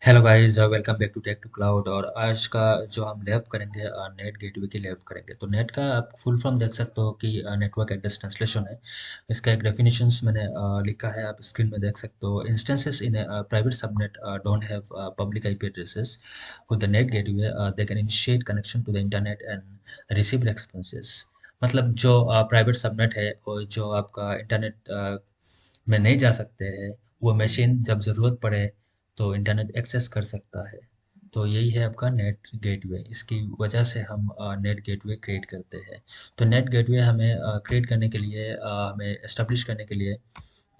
Hello guys, welcome back to tech to cloud. और आज का जो हम लैब करेंगे, नेट गेटवे की लैब करेंगे। तो नेट का आप फुल फॉर्म देख सकते हो कि नेटवर्क एड्रेस ट्रांसलेशन है। इसका एक डेफिनेशंस मैंने लिखा है, आप स्क्रीन में देख सकते हो। Instances in private subnet don't have public IP addresses. With the NAT gateway they can initiate connection to the internet and receive responses. मतलब जो प्राइवेट सबनेट है और जो आपका इंटरनेट में नहीं जा सकते हैं, वो मशीन जब ज़रूरत पड़े तो इंटरनेट एक्सेस कर सकता है। तो यही है आपका नेट गेटवे। इसकी वजह से हम नेट गेटवे क्रिएट करते हैं। तो नेट गेटवे हमें क्रिएट करने के लिए, हमें एस्टेब्लिश करने के लिए,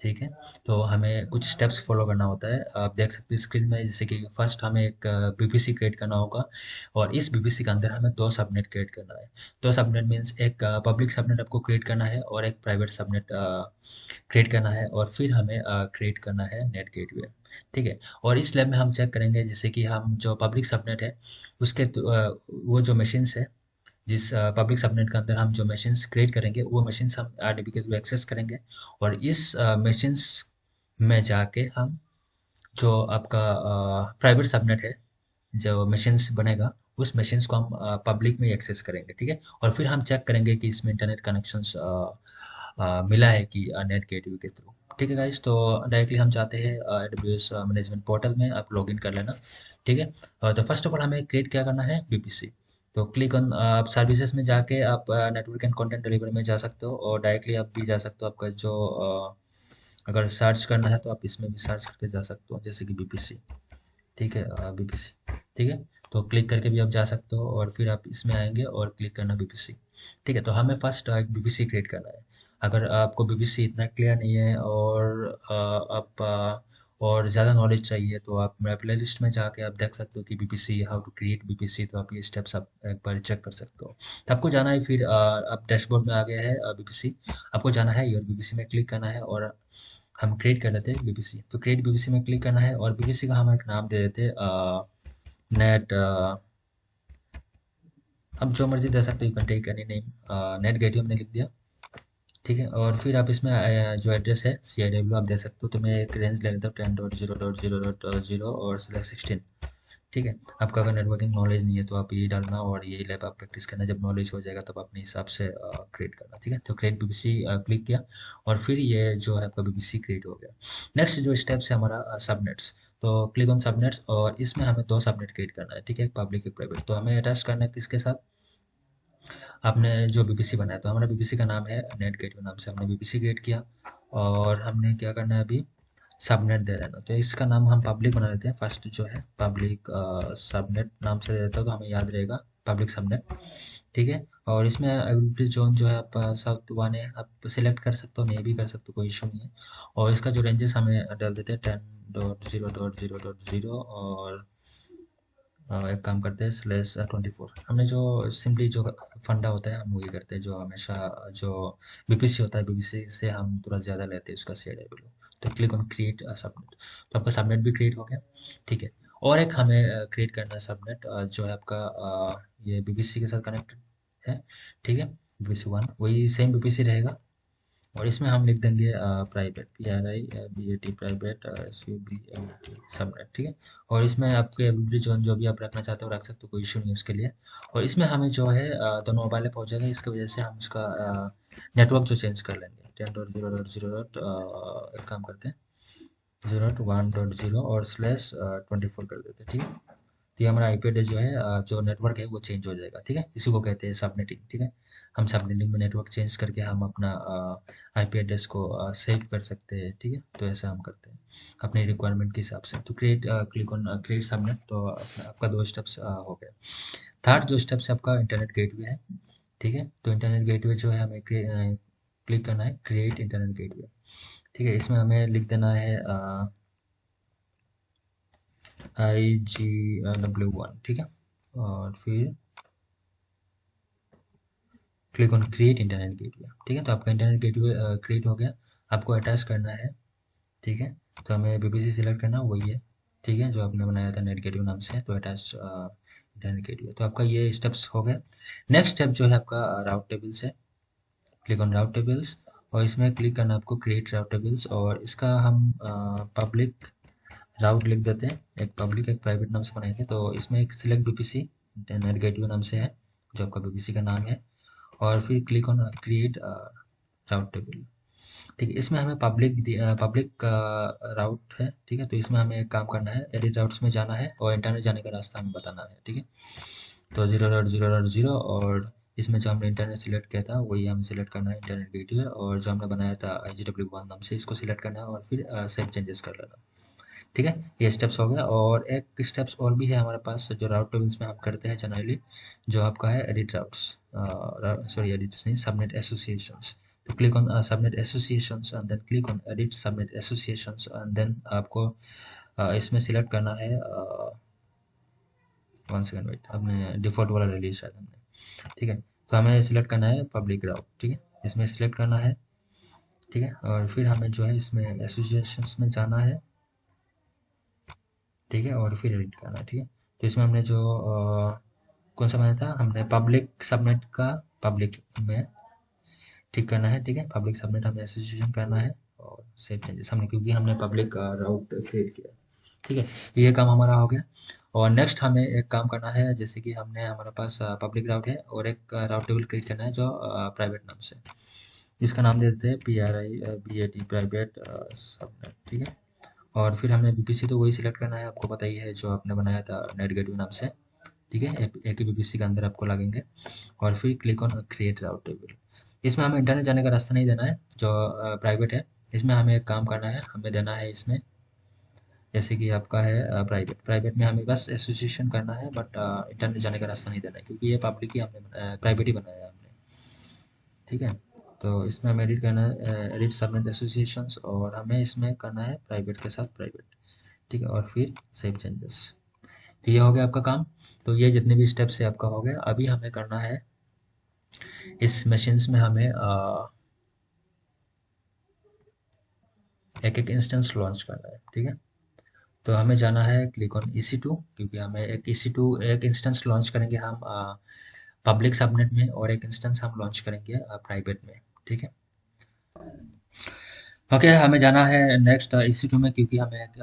ठीक है, तो हमें कुछ स्टेप्स फॉलो करना होता है। आप देख सकते हो स्क्रीन में, जैसे कि फर्स्ट हमें एक बीपीसी क्रिएट करना होगा। और इस बीपीसी के अंदर हमें दो सबनेट क्रिएट करना है। दो सबनेट मीन्स एक पब्लिक सबनेट आपको क्रिएट करना है और एक प्राइवेट सबनेट क्रिएट करना है। और फिर हमें क्रिएट करना है नेट गेटवे, ठीक है। और इस लैब में हम चेक करेंगे, जैसे कि हम जो पब्लिक सबनेट है उसके वो जो मशीन्स है, जिस पब्लिक सबनेट के अंदर हम जो मशीन्स क्रिएट करेंगे वो मशीन्स हम आरडीबी के थ्रू एक्सेस करेंगे। और इस मशीन्स में जाके हम जो आपका प्राइवेट सबनेट है, जो मशीन्स बनेगा उस मशीन्स को हम पब्लिक में एक्सेस करेंगे, ठीक है। और फिर हम चेक करेंगे कि इसमें इंटरनेट कनेक्शंस मिला है कि नेट गेटवे के थ्रू। ठीक है गाइस, तो डायरेक्टली हम जाते हैं एडब्ल्यूएस मैनेजमेंट पोर्टल में। आप लॉगिन कर लेना, ठीक है। तो फर्स्ट ऑफ ऑल हमें क्रिएट क्या करना है, बीपीसी। तो क्लिक ऑन, आप सर्विसेज में जाके आप नेटवर्क एंड कंटेंट डिलीवरी में जा सकते हो, और डायरेक्टली आप भी जा सकते हो। आपका जो अगर सर्च करना है तो आप इसमें भी सर्च करके जा सकते हो, जैसे कि बीपीसी, ठीक है, बीपीसी, ठीक है। तो क्लिक करके भी आप जा सकते हो, और फिर आप इसमें आएंगे और क्लिक करना बीपीसी, ठीक है। तो हमें फर्स्ट एक बीपीसी क्रिएट करना है। अगर आपको बीपीसी इतना क्लियर नहीं है और आप और ज़्यादा नॉलेज चाहिए, तो आप मेरा प्ले लिस्ट में जाके आप देख सकते हो कि VPC, how to create VPC. तो आप ये स्टेप्स आप एक बार चेक कर सकते हो। तो आपको जाना है, फिर आप डैशबोर्ड में आ गया है बीपीसी। आपको जाना है योर बीपीसी में क्लिक करना है, और हम क्रिएट कर लेते हैं बीबीसी। तो क्रिएट बीबीसी में क्लिक करना है, और बीबीसी का हम एक नाम दे देते हैं नेट। अब जो मर्जी दे सकते हो, you can take any name. NAT gateway हमने लिख दिया, ठीक है। और फिर आप इसमें जो एड्रेस है सी आई डब्ल्यू आप दे सकते हो। तो मैं एक रेंज ले लेता हूँ 10.0.0.0 और सिलेक्ट 16, ठीक है। आपका अगर नेटवर्किंग नॉलेज नहीं है तो आप यही डालना, और यही लैब आप प्रैक्टिस करना। जब नॉलेज हो जाएगा तब अपने हिसाब से क्रिएट करना, ठीक है। तो क्रिएट बीबीसी क्लिक किया, और फिर ये जो है आपका बीबीसी क्रिएट हो गया। नेक्स्ट जो स्टेप्स है हमारा सबनेट्स। तो क्लिक ऑन सबनेट्स, और इसमें हमें दो सबनेट क्रिएट करना है, ठीक है, एक पब्लिक एक प्राइवेट। तो हमें अटैच करना है किसके साथ, आपने जो बीबीसी बनाया। तो हमारा बीबीसी का नाम है नेट गेटवे, नाम से हमने बीबीसी क्रिएट किया। और हमने क्या करना है अभी, सबनेट दे देना। तो इसका नाम हम पब्लिक बना लेते हैं। फर्स्ट जो है पब्लिक सबनेट नाम से दे देता हूँ, तो हमें याद रहेगा पब्लिक सबनेट, ठीक है। और इसमें अवेलेबिलिटी जोन जो है आप साउथ वन है, आप सिलेक्ट कर सकते हो, नहीं भी कर सकते हो, कोई इशू नहीं है। और इसका जो रेंजेस हमें डाल देते हैं 10.0.0.0, और एक काम करते हैं /24। हमने जो सिंपली जो फंडा होता है हम वही करते हैं, जो हमेशा जो बीपीसी होता है, बीपीसी से हम थोड़ा ज़्यादा लेते हैं उसका CIW। तो क्लिक ऑन क्रिएट सबनेट। तो आपका सबनेट भी क्रिएट हो गया, ठीक है। और एक हमें क्रिएट करना है सबनेट, जो है आपका ये बीपीसी के साथ कनेक्टेड है, ठीक है। बीपीसी 1 वही सेम बीपीसी रहेगा। और इसमें हम लिख देंगे private, PRIVAT private, SUBNET subnet, ठीक है। और इसमें आपके एबिलिटी जोन जो भी आप रखना चाहते हो रख सकते हो, कोई इशू नहीं है उसके लिए। और इसमें हमें जो है दोनों मोबाइल में पहुंचेगा, इसकी वजह से हम उसका नेटवर्क जो चेंज कर लेंगे। 10.0.0 एक काम करते हैं 0.1.0 और /24 कर देते हैं, ठीक है। तो ये हमारा आईपी एड्रेस जो है, जो नेटवर्क है वो चेंज हो जाएगा, ठीक है। इसी को कहते हैं सबनेटिंग, ठीक है। हम सबनेटिंग में नेटवर्क चेंज करके हम अपना आईपी एड्रेस को सेव कर सकते हैं, ठीक है। तो ऐसा हम करते हैं अपने रिक्वायरमेंट के हिसाब से। तो क्लिक ऑन क्रिएट सबनेट। तो आपका दो स्टेप्स हो गए। थर्ड जो स्टेप्स है आपका इंटरनेट गेटवे है, ठीक है। तो इंटरनेट गेटवे जो है हमें क्लिक करना है क्रिएट इंटरनेट गेटवे, ठीक है। इसमें हमें लिख देना है IGW1, ठीक है। और फिर click on create internet gateway, ठीक है। तो आपका इंटरनेट गेटवे क्रिएट हो गया। आपको अटैच करना है, ठीक है। तो हमें बीबीसी सिलेक्ट करना वही है, ठीक है, जो आपने बनाया था नेट गेटवे नाम से। तो अटैच इंटरनेट गेटवे। तो आपका ये स्टेप्स हो गए। नेक्स्ट स्टेप जो है आपका राउट टेबल्स है। क्लिक ऑन राउट टेबल्स, और इसमें क्लिक करना आपको क्रिएट राउट टेबल्स, और इसका हम पब्लिक राउट लिख देते हैं, एक पब्लिक एक प्राइवेट नाम से बनाएंगे। तो इसमें एक सिलेक्ट बीपीसी नेट गेटवे नाम से है, जो आपका बीपीसी का नाम है, और फिर click on create route table. ठीक है, इसमें हमें पब्लिक राउट है, ठीक है। तो इसमें हमें एक काम करना है, एडिट राउट्स में जाना है और इंटरनेट जाने का रास्ता हमें बताना है, ठीक है। तो 0.0.0 और इसमें जो हमने इंटरनेट सिलेक्ट किया था वही हमें सिलेक्ट करना है, इंटरनेट गेटवे, और जो हमने बनाया था IGW1 नाम से, इसको सिलेक्ट करना है और फिर सेव चेंजेस कर लेना। ठीक है, ये स्टेप्स हो गया। और एक स्टेप्स और भी है हमारे पास, जो राउट टेबल्स में हम करते हैं जनरली, जो आपका है एडिट राउट्स, सॉरी एडिट्स नहीं, सबनेट एसोसिएशंस। तो click on subnet associations and then click on edit subnet associations and then आपको इसमें सिलेक्ट करना है, 1 सेकेंड वेट, हमने डिफॉल्ट वाला ले लिया शायद हमने, ठीक है। तो हमें सिलेक्ट करना है पब्लिक राउट, ठीक है, इसमें सिलेक्ट करना है, ठीक है। और फिर हमें जो है इसमें एसोसिएशंस में जाना है, ठीक है, और फिर एडिट करना है, ठीक है। तो इसमें हमने जो कौन सा बनाया था, हमने पब्लिक सबनेट का पब्लिक में ठीक करना है, ठीक है। पब्लिक सबनेट हमें एसोसिएशन करना है और सेव चेंजेस हमने, क्योंकि हमने पब्लिक राउट क्रिएट किया, ठीक है। तो ये काम हमारा हो गया। और नेक्स्ट हमें एक काम करना है, जैसे कि हमने हमारे पास पब्लिक राउट है और एक राउट टेबल क्रिएट करना है जो प्राइवेट नाम से, इसका नाम दे देते हैं PRIVAT प्राइवेट सबनेट, ठीक है। और फिर हमें बीपीसी तो वही सिलेक्ट करना है, आपको पता ही है, जो आपने बनाया था नेट गेटवे नाम से, ठीक है। एक ही बीपीसी के अंदर आपको लगेंगे और फिर click on create route table. इसमें हमें इंटरनेट जाने का रास्ता नहीं देना है, जो प्राइवेट है। इसमें हमें एक काम करना है, हमें देना है इसमें, जैसे कि आपका है प्राइवेट, प्राइवेट में हमें बस एसोसिएशन करना है, बट इंटरनेट जाने का रास्ता नहीं देना है, क्योंकि ये पब्लिक ही हमने प्राइवेट ही बनाया है हमने, ठीक है। तो इसमें हमें एडिट करना है, एडिट सबनेट एसोसिएशंस, और हमें इसमें करना है प्राइवेट के साथ प्राइवेट, ठीक है, और फिर सेव चेंजेस। तो ये हो गया आपका काम। तो ये जितने भी स्टेप्स है आपका हो गया। अभी हमें करना है, इस मशीन्स में हमें एक एक इंस्टेंस लॉन्च करना है, ठीक है। तो हमें जाना है, क्लिक ऑन EC2, क्योंकि हमें एक EC2 एक इंस्टेंस लॉन्च करेंगे हम पब्लिक सबनेट में, और एक इंस्टेंस हम लॉन्च करेंगे प्राइवेट में, ठीक है। ओके, हमें जाना है नेक्स्ट EC2 में, क्योंकि हमें एक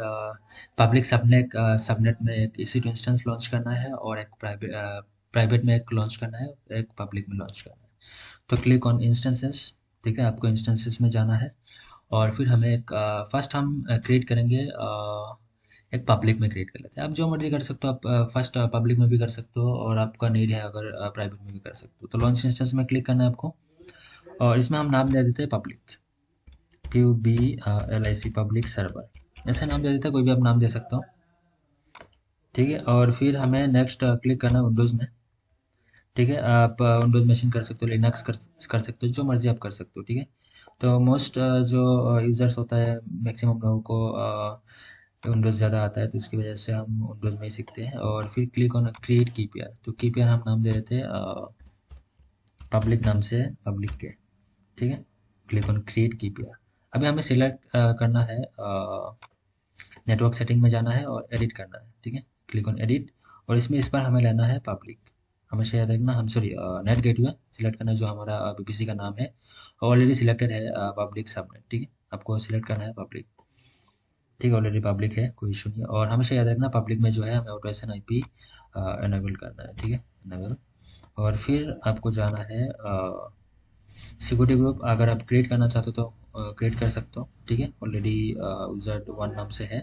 पब्लिक सबनेट सबनेट में एक EC2 इंस्टेंस लॉन्च करना है और एक प्राइवेट में एक लॉन्च करना है, एक पब्लिक में लॉन्च करना है। तो क्लिक ऑन इंस्टेंसेस, ठीक है, आपको इंस्टेंसेस में जाना है और फिर हमें एक फर्स्ट हम क्रिएट करेंगे, एक पब्लिक में क्रिएट कर लेते हैं। आप जो मर्जी कर सकते हो, आप फर्स्ट पब्लिक में भी कर सकते हो, और आपका नीड है अगर प्राइवेट में भी कर सकते हो। तो लॉन्च इंस्टेंस में क्लिक करना है आपको, और इसमें हम नाम दे देते हैं पब्लिक, PUBLIC पब्लिक सर्वर, ऐसा नाम दे देते हैं, कोई भी आप नाम दे सकते हो, ठीक है। और फिर हमें नेक्स्ट क्लिक करना है विंडोज़ में, ठीक है। आप विंडोज़ मशीन कर सकते हो, लिनक्स कर सकते हो, जो मर्जी आप कर सकते हो, ठीक है। तो मोस्ट जो यूज़र्स होता है, मैक्सिमम लोगों को विंडोज़ ज़्यादा आता है, तो इसकी वजह से हम विंडोज़ में ही सीखते हैं। और फिर क्लिक ऑन क्रिएट KPR, तो KPR हम नाम दे देते हैं पब्लिक नाम से, पब्लिक के, ठीक है। Click on create KPR। अभी हमें सिलेक्ट करना है, नेटवर्क सेटिंग में जाना है और एडिट करना है, ठीक है। क्लिक ऑन एडिट, और इसमें इस बार हमें लेना है पब्लिक, हमेशा याद रखना, हम सॉरी नेट गेटवे सिलेक्ट करना है, जो हमारा बीपीसी का नाम है, ऑलरेडी सिलेक्टेड है पब्लिक सबनेट, ठीक है। आपको सिलेक्ट करना है पब्लिक, ठीक है, ऑलरेडी पब्लिक है, कोई इशू नहीं है। और हमेशा याद रखना, पब्लिक में जो है हमें ऑटोमेशन IP एनेबल करना है, ठीक है, एनेबल। और फिर आपको जाना है सिक्योरिटी ग्रुप, अगर आप क्रिएट करना चाहते हो तो क्रिएट कर सकते हो, ठीक है, ऑलरेडी यूजर 1 नाम से है।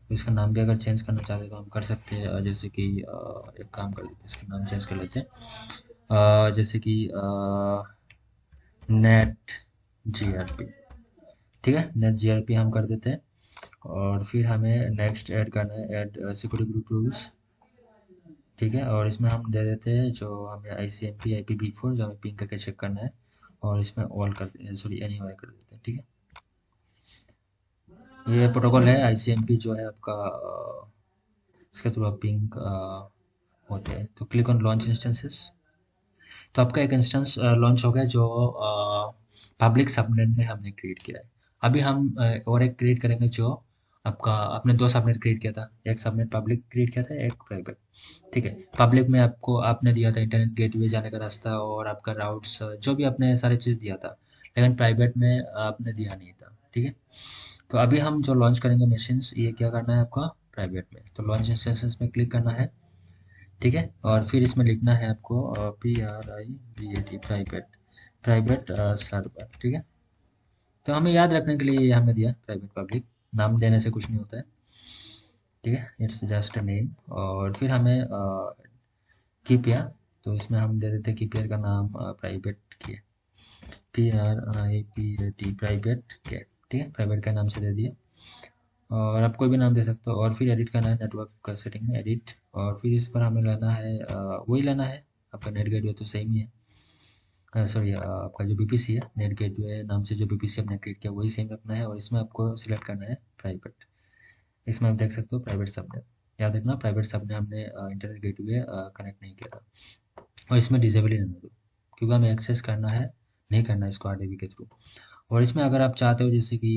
तो इसका नाम भी अगर चेंज करना चाहते हैं तो हम कर सकते हैं, जैसे कि एक काम कर देते हैं, इसका नाम चेंज कर लेते हैं, जैसे कि नेट GRP, ठीक है, नेट GRP हम कर देते हैं। और फिर हमें नेक्स्ट ऐड करना है, ऐड सिक्योरिटी ग्रुप रूल्स, ठीक है। और इसमें हम दे देते हैं जो हमें ICMP IPv4 जो हमें पिंग करके चेक करना है, और इसमें ऑल कर देते हैं, सॉरी एनीवेयर कर देते हैं, ठीक है। ये प्रोटोकॉल है ICMP जो है आपका, इसके थ्रू आप पिंग होते हैं। तो क्लिक ऑन लॉन्च इंस्टेंसेस, तो आपका एक इंस्टेंस लॉन्च हो गया, जो पब्लिक सबनेट में हमने क्रिएट किया है। अभी हम और एक क्रिएट करेंगे, जो आपका आपने 2 सबनेट क्रिएट किया था, एक सबनेट पब्लिक क्रिएट किया था, एक प्राइवेट, ठीक है। पब्लिक में आपको आपने दिया था इंटरनेट गेटवे जाने का रास्ता और आपका राउट्स, जो भी आपने सारी चीज़ दिया था, लेकिन प्राइवेट में आपने दिया नहीं था, ठीक है। तो अभी हम जो लॉन्च करेंगे मशीन्स, ये क्या करना है आपका, प्राइवेट में। तो लॉन्च इंस्टेंसेस में क्लिक करना है, ठीक है। और फिर इसमें लिखना है आपको PRIVAT, प्राइवेट, प्राइवेट सर्वर, ठीक है। तो हमें याद रखने के लिए ये हमने दिया प्राइवेट पब्लिक, नाम देने से कुछ नहीं होता है, ठीक है। It's just a name. और फिर हमें कीपीआर, तो इसमें हम दे देते हैं कीपीआर का नाम प्राइवेट के, PRIVAT, प्राइवेट के, ठीक है। प्राइवेट का नाम से दे दिया, और आप कोई भी नाम दे सकते हो। और फिर एडिट करना है नेटवर्क का सेटिंग में, एडिट। और फिर इस पर हमें लेना है वही लेना है, आपका नेट गेटवे तो सेम ही है, सॉरी आपका जो बीपीसी है, नेट गेटवे नाम से जो बीपीसी आपने क्रिएट किया वही सेम रखना है। और इसमें आपको सिलेक्ट करना है प्राइवेट। इसमें आप देख सकते हो प्राइवेट सबनेट, याद रखना प्राइवेट सबनेट हमने इंटरनेट गेटवे कनेक्ट नहीं किया था। और इसमें डिसेबल ही रहने दो, क्योंकि हमें एक्सेस करना है, नहीं करना है इसको आरडीबी के थ्रू। और इसमें अगर आप चाहते हो जैसे कि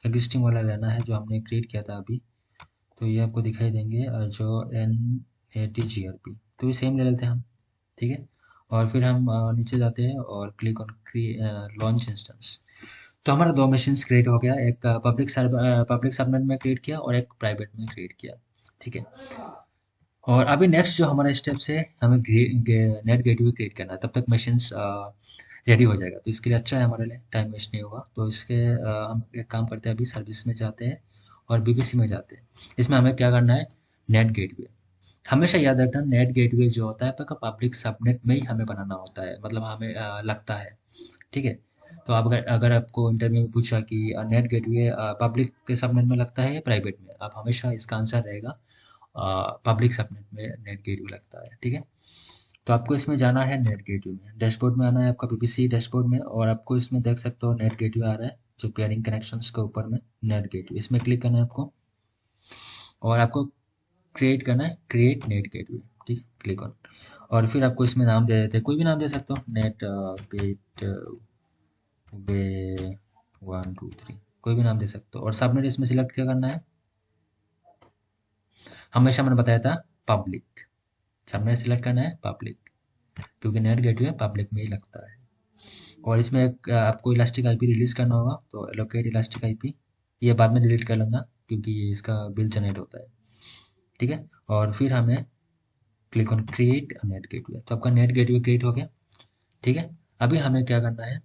एग्जिस्टिंग वाला लेना है जो हमने क्रिएट किया था अभी, तो ये आपको दिखाई देंगे जो NATGRP, तो ये सेम ले लेते हैं हम, ठीक है। और फिर हम नीचे जाते हैं और क्लिक ऑन लॉन्च इंस्टेंस। तो हमारा दो मशीन्स क्रिएट हो गया, एक पब्लिक सबनेट में क्रिएट किया और एक प्राइवेट में क्रिएट किया, ठीक है। और अभी नेक्स्ट जो हमारा स्टेप्स है, हमें नेट गेटवे क्रिएट करना है, तब तक मशीन्स रेडी हो जाएगा। तो इसके लिए अच्छा है हमारे लिए, टाइम वेस्ट नहीं होगा। तो इसके हम एक काम करते हैं, अभी सर्विस में जाते हैं और बीपीसी में जाते हैं। इसमें हमें क्या करना है, नेट गेटवे। हमेशा याद रखना नेट गेटवे जो होता है आपका पब्लिक सबनेट में ही हमें बनाना होता है, मतलब हमें लगता है, ठीक है। तो आप अगर आपको इंटरव्यू में पूछा कि नेट गेटवे पब्लिक के सबनेट में लगता है या प्राइवेट में, आप हमेशा इसका आंसर रहेगा पब्लिक सबनेट में नेट गेटवे लगता है, ठीक है। तो आपको इसमें जाना है नेट गेटवे में, डैशबोर्ड में आना है आपका पीपीसी डैशबोर्ड में, और आपको इसमें देख सकते हो नेट गेटवे आ रहा है जो पेयरिंग कनेक्शंस के ऊपर में, नेट गेटवे इसमें क्लिक करना है आपको। और आपको क्रिएट करना है क्रिएट नेट गेटवे, ठीक, क्लिक ऑन। और फिर आपको इसमें नाम दे देते हैं, कोई भी नाम दे सकते हो, नेट गेट वे 1 2 3, कोई भी नाम दे सकते हो। और सबनेट इसमें सिलेक्ट क्या करना है, हमेशा मैंने बताया था पब्लिक, सबनेट सिलेक्ट करना है पब्लिक, क्योंकि नेट गेटवे पब्लिक में ही लगता है। और इसमें एक आपको इलास्टिक आईपी रिलीज करना होगा, तो एलोकेट इलास्टिक आईपी, ये बाद में डिलीट कर लेना क्योंकि ये इसका बिल जनरेट होता है, ठीक है। और फिर हमें click on create net gateway, तो आपका नेट गेटवे क्रिएट हो गया, ठीक है। अभी हमें क्या करना है,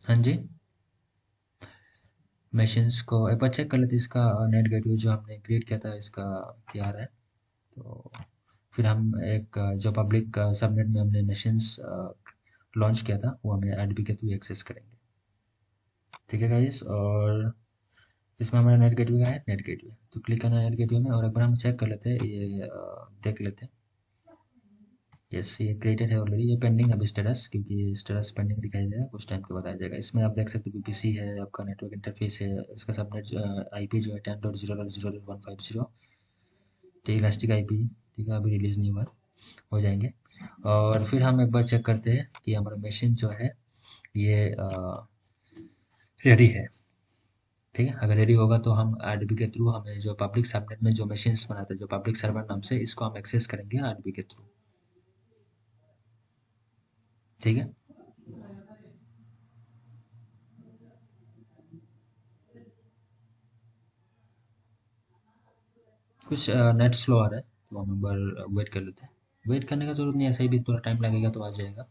हाँ जी, मशीन्स को एक बार चेक कर लेते हैं, इसका नेट गेटवे जो हमने क्रिएट किया था इसका क्या आ रहा है। तो फिर हम एक जो पब्लिक सबनेट में हमने मशीन्स लॉन्च किया था वो हमें आरडीबी के थ्रू एक्सेस करेंगे, ठीक है गाइस। और इसमें हमारा नेट गेटवे का है, नेट गेटवे तो क्लिक करना है नेट गेटवे में, और एक बार हम चेक कर लेते हैं, ये देख लेते हैं। यस, ये क्रिएटेड है ऑलरेडी, ये पेंडिंग अभी स्टेटस, क्योंकि स्टेटस पेंडिंग दिखाई देगा, कुछ टाइम के बाद आ जाएगा। इसमें आप देख सकते हो पीपीसी है, आपका नेटवर्क इंटरफेस है, इसका सबनेट आईपी जो है 10.0.0.150, ठीक, इलास्टिक आईपी, ठीक है, अभी रिलीज नहीं हुआ, हो जाएंगे। और फिर हम एक बार चेक करते हैं कि हमारा मशीन जो है ये रेडी है, ठीक है। अगर रेडी होगा तो हम आरडीबी के थ्रू हमें जो पब्लिक सबनेट में जो मशीन्स बनाते हैं जो पब्लिक सर्वर नाम से, इसको हम एक्सेस करेंगे आरडीबी के थ्रू, ठीक है। कुछ नेट स्लो आ रहा है, तो हम एक बार वेट कर लेते हैं। वेट करने का जरूरत नहीं है, ऐसे ही भी थोड़ा टाइम लगेगा तो आ जाएगा,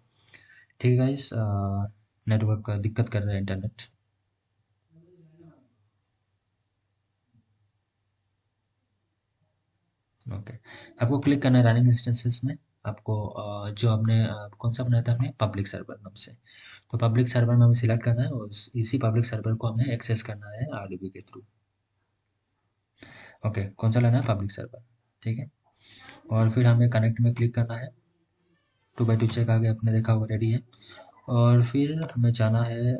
ठीक है गाइस। नेटवर्क का दिक्कत कर रहा है इंटरनेट, ओके। आपको क्लिक करना है रनिंग इंस्टेंसेस में, आपको जो हमने कौन सा बनाया था हमने, पब्लिक सर्वर नाम से, तो पब्लिक सर्वर में हमें सिलेक्ट करना है और इसी पब्लिक सर्वर को हमें एक्सेस करना है आरडीबी के थ्रू, ओके। कौन सा लेना है, पब्लिक सर्वर, ठीक है। और फिर हमें कनेक्ट में क्लिक करना है, 2x2 चेक आगे आपने देखा होगा रेडी है। और फिर हमें जाना है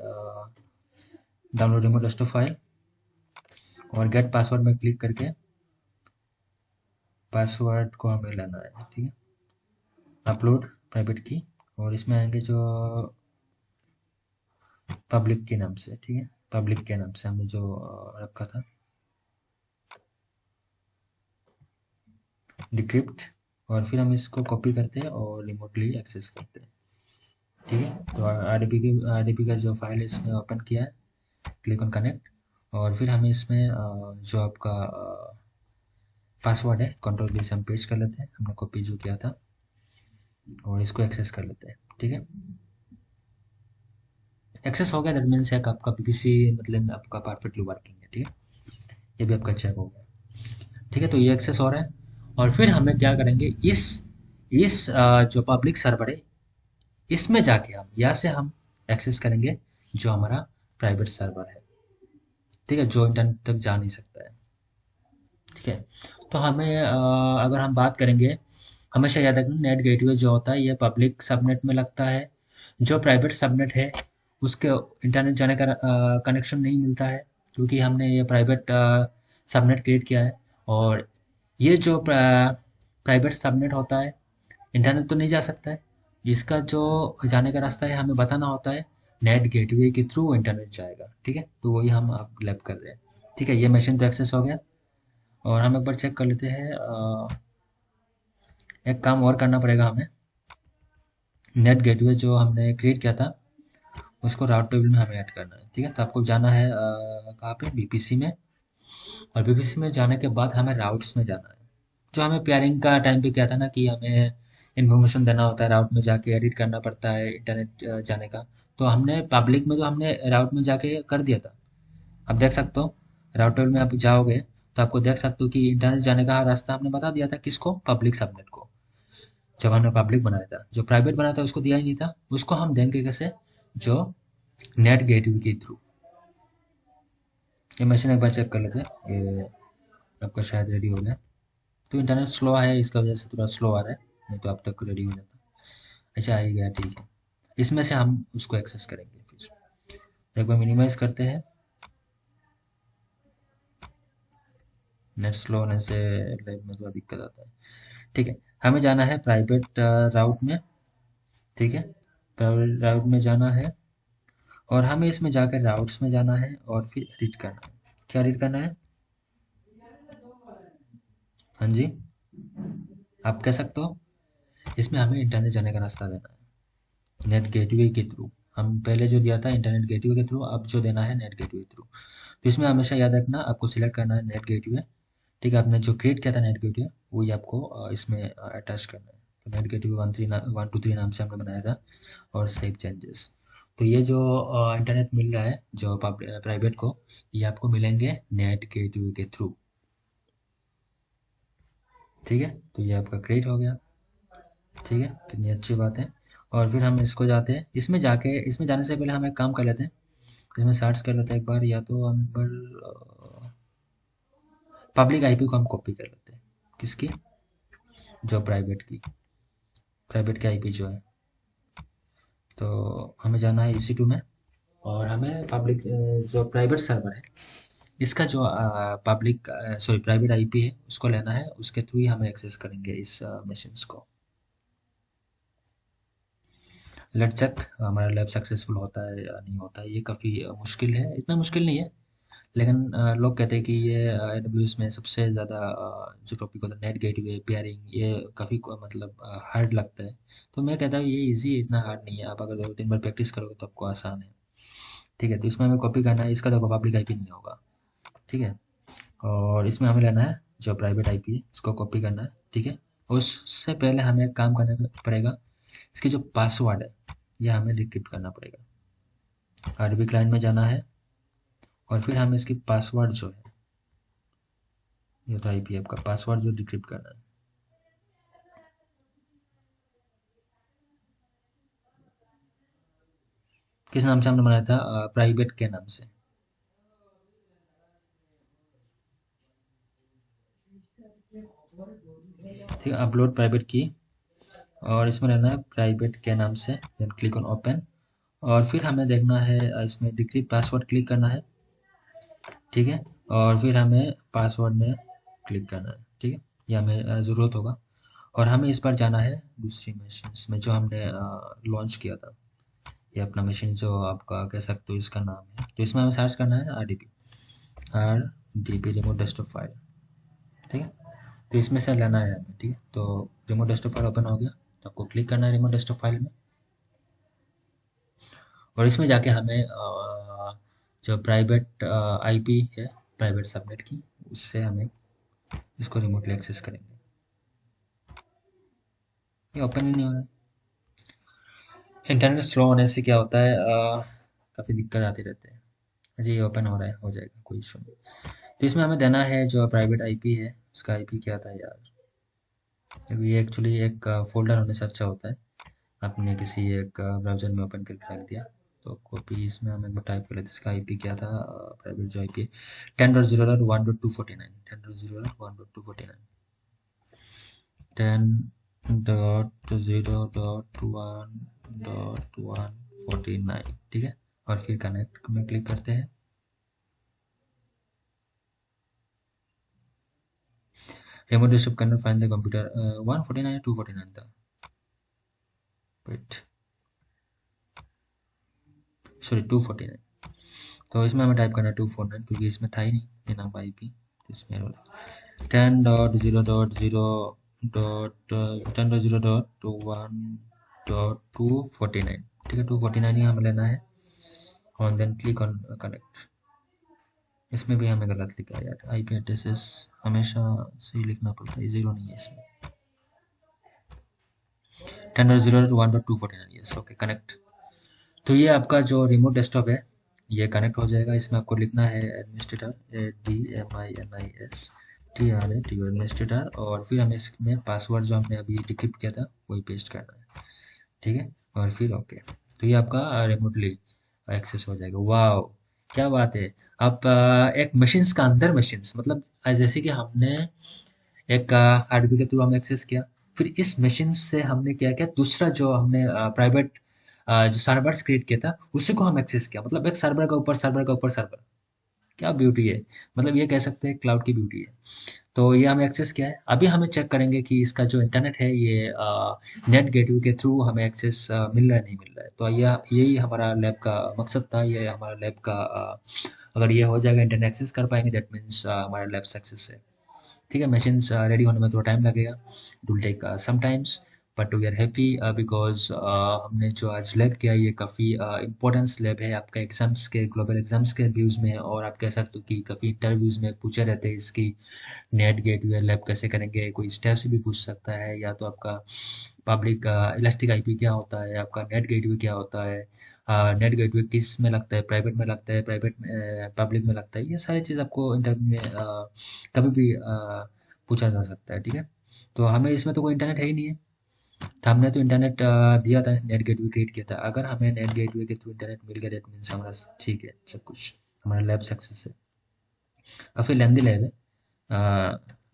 डाउनलोड रिमोट डेस्कटॉप फाइल, और गेट पासवर्ड में क्लिक करके पासवर्ड को हमें लाना है, ठीक है। अपलोड प्राइवेट की, और इसमें आएंगे जो पब्लिक के नाम से, ठीक है, पब्लिक के नाम से हमने जो रखा था डिक्रिप्ट। और फिर हम इसको कॉपी करते हैं और रिमोटली एक्सेस करते हैं, ठीक है। तो आरडीपी का जो फाइल है इसमें ओपन किया है, क्लिक ऑन कनेक्ट, और फिर हमें इसमें जो आपका पासवर्ड है कंट्रोल बी से हम पेस्ट कर लेते हैं, हमने कॉपी जो किया था, और इसको एक्सेस कर लेते हैं। ठीक है, एक्सेस हो गया, दैट मीन्स आपका पीपीसी मतलब आपका परफेक्टली वर्किंग है। ठीक है, ये भी आपका चेक हो गया। ठीक है, तो ये एक्सेस हो रहा है, और फिर हमें क्या करेंगे, इस जो पब्लिक सर्वर है इसमें जाके हम यहाँ से हम एक्सेस करेंगे जो हमारा प्राइवेट सर्वर है। ठीक है, जो इंटरनेट तक जा नहीं सकता है। ठीक है, तो हमें अगर हम बात करेंगे, हमेशा याद रखना नेट गेटवे जो होता है ये पब्लिक सबनेट में लगता है। जो प्राइवेट सबनेट है उसके इंटरनेट जाने का कनेक्शन नहीं मिलता है, क्योंकि हमने ये प्राइवेट सबनेट क्रिएट किया है। और ये जो प्राइवेट सबनेट होता है इंटरनेट तो नहीं जा सकता है, इसका जो जाने का रास्ता है हमें बताना होता है, नेट गेटवे के थ्रू इंटरनेट जाएगा। ठीक है, तो वही हम अब लैब कर रहे हैं। ठीक है, ये मशीन तो एक्सेस हो गया, और हम एक बार चेक कर लेते हैं। एक काम और करना पड़ेगा हमें, नेट गेटवे जो हमने क्रिएट किया था उसको राउट टेबल में हमें ऐड करना है। ठीक है, तो आपको जाना है कहाँ पे, बीपीसी में, और बीपीसी में जाने के बाद हमें राउट्स में जाना है। जो हमें पेयरिंग का टाइम पे किया था ना कि हमें इन्फॉर्मेशन देना होता है, राउट में जाके एडिट करना पड़ता है इंटरनेट जाने का। तो हमने पब्लिक में तो हमने राउट में जाके कर दिया था। आप देख सकते हो, राउट टेबल में आप जाओगे तो आपको देख सकते हो कि इंटरनेट जाने का रास्ता हमने बता दिया था, किसको, पब्लिक सबनेट को। जब हमने पब्लिक बनाया था, जो प्राइवेट बनाया था उसको दिया ही नहीं था, उसको हम देंगे कैसे, जो नेट गेटवे के थ्रू। ये मशीन एक बार चेक कर लेते हैं, ये आपका शायद रेडी हो गया। तो इंटरनेट स्लो है, इसका वजह से थोड़ा स्लो आ रहा है, नहीं तो अब तक रेडी हो जाता। अच्छा, आ ही गया, ठीक है। इसमें से हम उसको एक्सेस करेंगे। फिर एक बार मिनिमाइज करते हैं, नेट स्लो होने से लैब में थोड़ा दिक्कत आता है। ठीक है, हमें जाना है प्राइवेट राउट में। ठीक है, प्राइवेट राउट में जाना है, और हमें इसमें जाकर राउट्स में जाना है, और फिर एडिट करना है। क्या एडिट करना है, हाँ जी, आप कह सकते हो। इसमें हमें इंटरनेट जाने का रास्ता देना है नेट गेटवे के थ्रू। हम पहले जो दिया था इंटरनेट गेटवे के थ्रू, अब जो देना है नेट गेटवे के थ्रू। तो इसमें हमेशा याद रखना, आपको सिलेक्ट करना है नेट गेटवे। ठीक है, आपने जो क्रिएट किया था नेट गेटवे वही आपको इसमें अटैच करना है। तो नेट गेटवे 123 नाम से हमने बनाया था, और सेव चेंजेस। तो ये जो इंटरनेट मिल रहा है जो प्राइवेट को, ये आपको मिलेंगे नेट गेटवे के थ्रू। ठीक है, तो ये आपका क्रिएट हो गया। ठीक है, कितनी अच्छी बात है। और फिर हम इसको जाते हैं, इसमें जाके, इसमें जाने से पहले हम एक काम कर लेते हैं, इसमें सर्च कर लेते हैं एक बार, या तो हम पब्लिक आईपी को हम कॉपी कर लेते हैं। किसकी, जो प्राइवेट की, प्राइवेट की आईपी जो है। तो हमें जाना है EC2 में, और हमें पब्लिक जो प्राइवेट सर्वर है इसका जो पब्लिक सॉरी प्राइवेट आईपी है उसको लेना है, उसके थ्रू ही हमें एक्सेस करेंगे इस मशीन्स को। लेट चेक हमारा लैब सक्सेसफुल होता है या नहीं होता है। ये काफ़ी मुश्किल है, इतना मुश्किल नहीं है, लेकिन लोग कहते हैं कि ये AWS में सबसे ज़्यादा जो टॉपिक होता है नेट गेटवे पेयरिंग, ये काफ़ी मतलब हार्ड लगता है। तो मैं कहता हूँ ये इजी है, इतना हार्ड नहीं है। आप अगर 2-3 बार प्रैक्टिस करोगे तो आपको आसान है। ठीक है, तो इसमें हमें कॉपी करना है, इसका तो पब्लिक आईपी नहीं होगा। ठीक है, और इसमें हमें लेना है जो प्राइवेट आईपी है, इसको कॉपी करना है। ठीक है, उससे पहले हमें एक काम करना पड़ेगा, इसकी जो पासवर्ड है ये हमें डिक्रिप्ट करना पड़ेगा। RDP क्लाइंट में जाना है, और फिर हमें इसकी पासवर्ड जो है, ये तो आईपी आपका पासवर्ड जो डिक्रिप्ट करना है। किस नाम से हमने बनाया था, प्राइवेट के नाम से। ठीक है, अपलोड प्राइवेट की, और इसमें रहना है प्राइवेट के नाम से, देन क्लिक ऑन ओपन, और फिर हमें देखना है इसमें डिक्रिप्ट पासवर्ड क्लिक करना है। ठीक है, और फिर हमें पासवर्ड में क्लिक करना है। ठीक है, ये हमें ज़रूरत होगा, और हमें इस बार जाना है दूसरी मशीन में जो हमने लॉन्च किया था। ये अपना मशीन जो आपका कह सकते हो इसका नाम है, तो इसमें हमें सर्च करना है RDP रिमोट डेस्कटॉप फाइल। ठीक है, तो इसमें से लेना है हमें। ठीक है, तो रिमोट डेस्कटॉप फाइल ओपन हो गया, तो आपको क्लिक करना है रिमोट डेस्कटॉप फाइल में, और इसमें जाके हमें जो प्राइवेट आईपी है प्राइवेट सबनेट की, उससे हमें इसको रिमोटली एक्सेस करेंगे। ये ओपन ही नहीं हो रहा है। इंटरनेट स्लो होने से क्या होता है, काफ़ी दिक्कत आती रहती है। जी ये ओपन हो रहा है, हो जाएगा, कोई इशू नहीं। तो इसमें हमें देना है जो प्राइवेट आईपी है, उसका आईपी क्या था यार, क्योंकि ये एक्चुअली एक फोल्डर होने से अच्छा होता है। आपने किसी एक ब्राउज़र में ओपन करके रख दिया, तो कॉपी इसमें हमें टाइप कर लेते हैं। इसका आईपी क्या था, प्राइवेट जो आईपी है 10.0.1.249, 10.0.1.249, 10.0.1.149, ठीक है। और फिर कनेक्ट में क्लिक करते हैं। Remote desktop can not find the computer, 149 या 249 था, वेट, सॉरी 249। तो इसमें हमें टाइप करना है 249, क्योंकि इसमें था ही नहीं बिना आईपी, तो इसमें 10.0.0.1.249, ठीक है, 249 ही हमें लेना है। और देन क्लिक ऑन कनेक्ट। इसमें भी हमें गलत लिखा है यार, आईपी एड्रेसेस हमेशा सही लिखना पड़ता है, जीरो नहीं है इसमें। 10.0.1.249, यस, ओके, कनेक्ट। तो ये आपका जो रिमोट डेस्कटॉप है ये कनेक्ट हो जाएगा। इसमें आपको लिखना है एडमिनिस्ट्रेटर, ADMINISTRAT एडमिनिस्ट्रेटर, और फिर हमें इसमें पासवर्ड जो हमने अभी डिक्रिप्ट किया था वही पेस्ट करना है, ठीक है, और फिर ओके। तो ये आपका रिमोटली एक्सेस हो जाएगा। वाह, क्या बात है। आप एक मशीन्स का अंदर मशीन्स, मतलब जैसे कि हमने एक हार्डवेयर के थ्रू हम एक्सेस किया, फिर इस मशीन से हमने क्या किया, दूसरा जो हमने प्राइवेट जो सर्वर्स क्रिएट किया था उसी को हम एक्सेस किया, मतलब एक सर्वर का ऊपर सर्वर का ऊपर सर्वर। क्या ब्यूटी है, मतलब ये कह सकते हैं क्लाउड की ब्यूटी है। तो ये हमें एक्सेस किया है। अभी हमें चेक करेंगे कि इसका जो इंटरनेट है ये नेट गेटवे के थ्रू हमें एक्सेस मिल रहा है नहीं मिल रहा है। तो यही हमारा लैब का मकसद था, ये हमारा लैब का अगर ये हो जाएगा, इंटरनेट एक्सेस कर पाएंगे, दैट मीन्स हमारा लैब सक्सेस है। ठीक है, मशीन्स रेडी होने में थोड़ा टाइम लगेगा, it will take some times, but we are happy because हमने जो आज लैब किया ये काफ़ी इंपॉर्टेंस लैब है आपका एग्जाम्स के, ग्लोबल एग्जाम्स के व्यूज़ में। और आप कह सकते हो कि काफ़ी इंटरव्यूज़ में पूछे रहते हैं इसकी नेट गेटवे लैब कैसे करेंगे, कोई स्टेप्स भी पूछ सकता है, या तो आपका पब्लिक इलास्टिक आईपी क्या होता है, आपका नेट गेटवे क्या होता है, नेट गेटवे किस में लगता है, प्राइवेट में लगता है, प्राइवेट में पब्लिक में लगता है, ये सारी चीज़ आपको इंटरव्यू में कभी भी पूछा जा सकता है, ठीक है। तो हमें इसमें तो कोई इंटरनेट है ही नहीं है, तो हमने तो इंटरनेट दिया था, नेट गेटवे क्रिएट किया था। अगर हमें नेट गेटवे के थ्रू इंटरनेट मिल गया दैट मीन्स हमारा ठीक है, सब कुछ हमारा लैब सक्सेस है। काफ़ी लेंदी लैब है,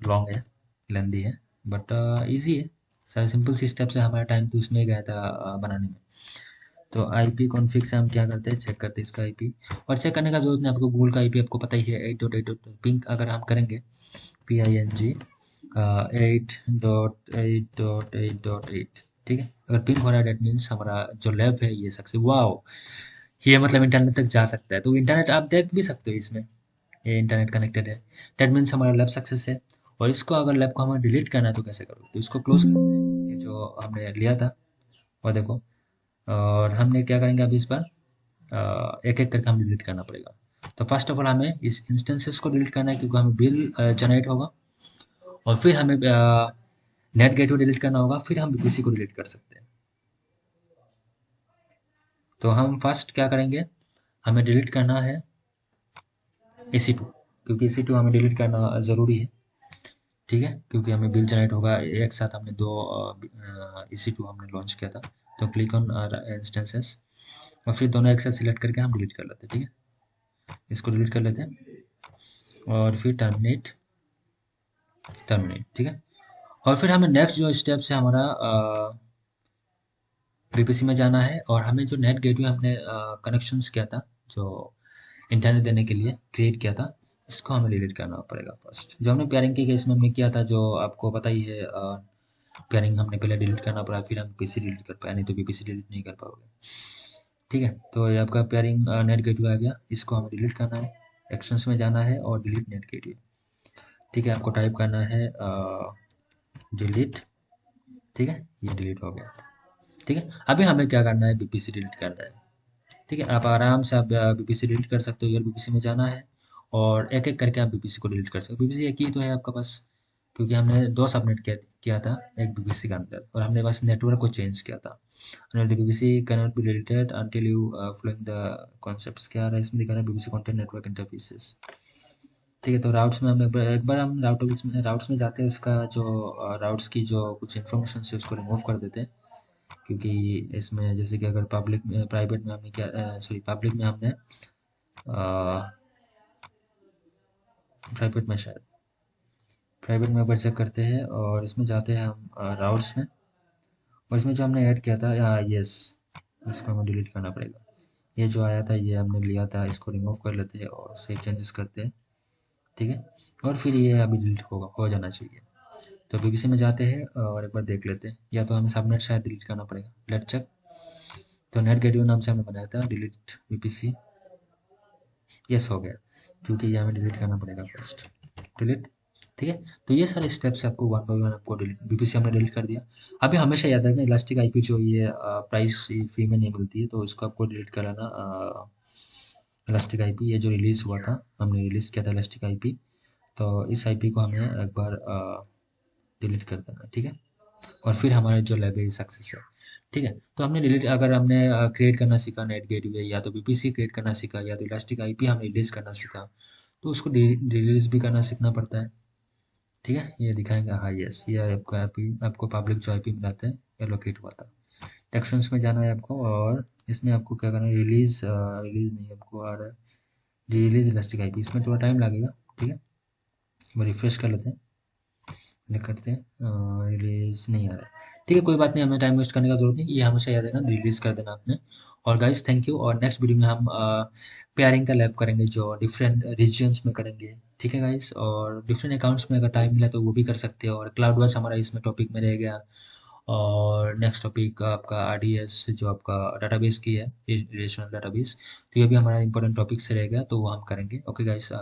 लॉन्ग है, लेंदी है, बट इजी है। सारे सिंपल सी स्टेप से हमारा टाइम तो उसमें गया था बनाने में। तो आईपी कॉन्फ़िग से हम क्या करते हैं, चेक करते हैं इसका आईपी। और चेक करने का जरूरत नहीं, आपको गूगल का आईपी आपको पता ही है, 8.8 पिंग अगर हम करेंगे, PING 8.8.8.8, ठीक है। अगर पिंग हो रहा है डेट मीन्स हमारा जो लैब है ये सक्सेस। वाओ, ये मतलब इंटरनेट तक जा सकता है, तो इंटरनेट आप देख भी सकते हो इसमें, ये इंटरनेट कनेक्टेड है, डेट मीन्स हमारा लैब सक्सेस है। और इसको अगर लैब को हमें डिलीट करना है तो कैसे करोगे, तो इसको क्लोज करते हैं, ये जो हमने लिया था, और देखो, और हमने क्या करेंगे अभी इस बार एक एक करके हम डिलीट करना पड़ेगा। तो फर्स्ट ऑफ ऑल हमें इस इंस्टेंसेस को डिलीट करना है, क्योंकि हमें बिल जनरेट होगा, और फिर हमें नेट गेटवे डिलीट करना होगा, फिर हम बीपीसी को डिलीट कर सकते हैं। तो हम फर्स्ट क्या करेंगे, हमें डिलीट करना है EC2, क्योंकि EC2 हमें डिलीट करना ज़रूरी है, ठीक है, क्योंकि हमें बिल जनरेट होगा। एक साथ हमने दो EC2 हमने लॉन्च किया था। तो क्लिक ऑन इंस्टेंसेस, और फिर दोनों एक साथ सिलेक्ट करके हम डिलीट कर लेते हैं, ठीक है, इसको डिलीट कर लेते हैं, और फिर टर्मिनेट, टर्मिनेट, ठीक है। और फिर हमें नेक्स्ट जो स्टेप्स है हमारा बीपीसी में जाना है, और हमें जो नेट गेटवे हमने कनेक्शंस किया था, जो इंटरनेट देने के लिए क्रिएट किया था, इसको हमें डिलीट करना पड़ेगा फर्स्ट। जो हमने पेयरिंग के केस में हमने किया था, जो आपको पता ही है, पेयरिंग हमने पहले डिलीट करना पड़ा, फिर हम पीसी डिलीट कर पाए, नहीं तो बीपीसी डिलीट नहीं कर पाओगे, ठीक है। तो ये आपका पेयरिंग नेट गेटवे आ गया, इसको हमें डिलीट करना है, एक्शंस में जाना है और डिलीट नेट गेटवे, ठीक है। आपको टाइप करना है डिलीट, ठीक है, ये डिलीट हो गया, ठीक है। अभी हमें क्या करना है, बीपीसी डिलीट करना है, ठीक है, आप आराम से आप बीपीसी डिलीट कर सकते हो, अगर बीपीसी में जाना है और एक एक करके आप बीपीसी को डिलीट कर सकते हो। बीपीसी एक ही तो है आपका पास, क्योंकि हमने दो सबनेट किया था एक बीपीसी के अंदर, और हमने बस नेटवर्क को चेंज किया था। VPC cannot be deleted until you flowing the concepts, क्या आ रहा है इसमें दिखा रहा है, बीबीसी कंटेंट नेटवर्क इंटरफेसेस। ठीक है, तो राउट्स में हम एक बार हम राउट्स में जाते हैं, उसका जो राउट्स की जो कुछ इन्फॉर्मेशन है उसको रिमूव कर देते हैं। क्योंकि इसमें जैसे कि अगर पब्लिक में प्राइवेट में हमने क्या सॉरी पब्लिक में हमने प्राइवेट में शायद प्राइवेट में एक बार चेक करते हैं, और इसमें जाते हैं हम राउट्स में, और इसमें जो हमने ऐड किया था यस, इसको हमें डिलीट करना पड़ेगा। ये जो आया था ये हमने लिया था, इसको रिमूव कर लेते हैं और सेव चेंजेस करते हैं। ठीक है, और फिर ये अभी डिलीट होगा, हो जाना चाहिए। तो बीबीसी में जाते हैं और एक बार देख लेते हैं, या तो हमें सबनेट शायद डिलीट करना पड़ेगा, लेट चेक। तो नेट गेटवे नाम से हमने बनाया था, डिलीट बीपीसी, यस हो गया, क्योंकि ये हमें डिलीट करना पड़ेगा फर्स्ट, डिलीट। ठीक है, तो ये सारे स्टेप्स आपको वन बाय वन आपको डिलीट, बीपीसी हमने डिलीट कर दिया। अभी हमेशा याद रखना, इलास्टिक आईपी जो ये प्राइस फ्री में नहीं मिलती है, तो इसको आपको डिलीट कर लेना। इलास्टिक आईपी ये जो रिलीज़ हुआ था, हमने रिलीज़ किया था इलास्टिक आईपी, तो इस आईपी को हमें एक बार डिलीट कर देना। ठीक है, और फिर हमारा जो लाइब्रेरी सक्सेस है। ठीक है, तो हमने डिलीट, अगर हमने क्रिएट करना सीखा नेट गेटवे, या तो बीपीसी क्रिएट करना सीखा, या तो इलास्टिक आईपी हमने रिलीज करना सीखा, तो उसको रिलीज भी करना सीखना पड़ता है। ठीक है, ये दिखाएंगे, हाँ यस, ये आपको आईपी, आपको पब्लिक जो आईपी मिलाते हैं ये लोकेट हुआ था। टेक्शंस में जाना है आपको, और इसमें आपको क्या करना है, रिलीज रिलीज नहीं आपको आ रहा है, रिलीज इलास्टिक आईपी, इसमें थोड़ा टाइम लगेगा। ठीक है, वो रिफ्रेश कर लेते हैं, क्लिक करते हैं, रिलीज नहीं आ रहा है। ठीक है, कोई बात नहीं, हमें टाइम वेस्ट करने का जरूरत नहीं, ये हमेशा याद रखना, रिलीज कर देना आपने। और गाइस थैंक यू, और नेक्स्ट वीडियो में हम पेयरिंग का लैब करेंगे जो डिफरेंट रीजन्स में करेंगे। ठीक है गाइस, और डिफरेंट अकाउंट्स में अगर टाइम मिला तो वो भी कर सकते हो, और क्लाउड वॉच हमारा इसमें टॉपिक में रह गया। और नेक्स्ट टॉपिक आपका आरडीएस जो आपका डाटाबेस की है, रिलेशनल डाटाबेस, तो ये भी हमारा इंपॉर्टेंट टॉपिक से रहेगा, तो वो हम करेंगे। Okay guys.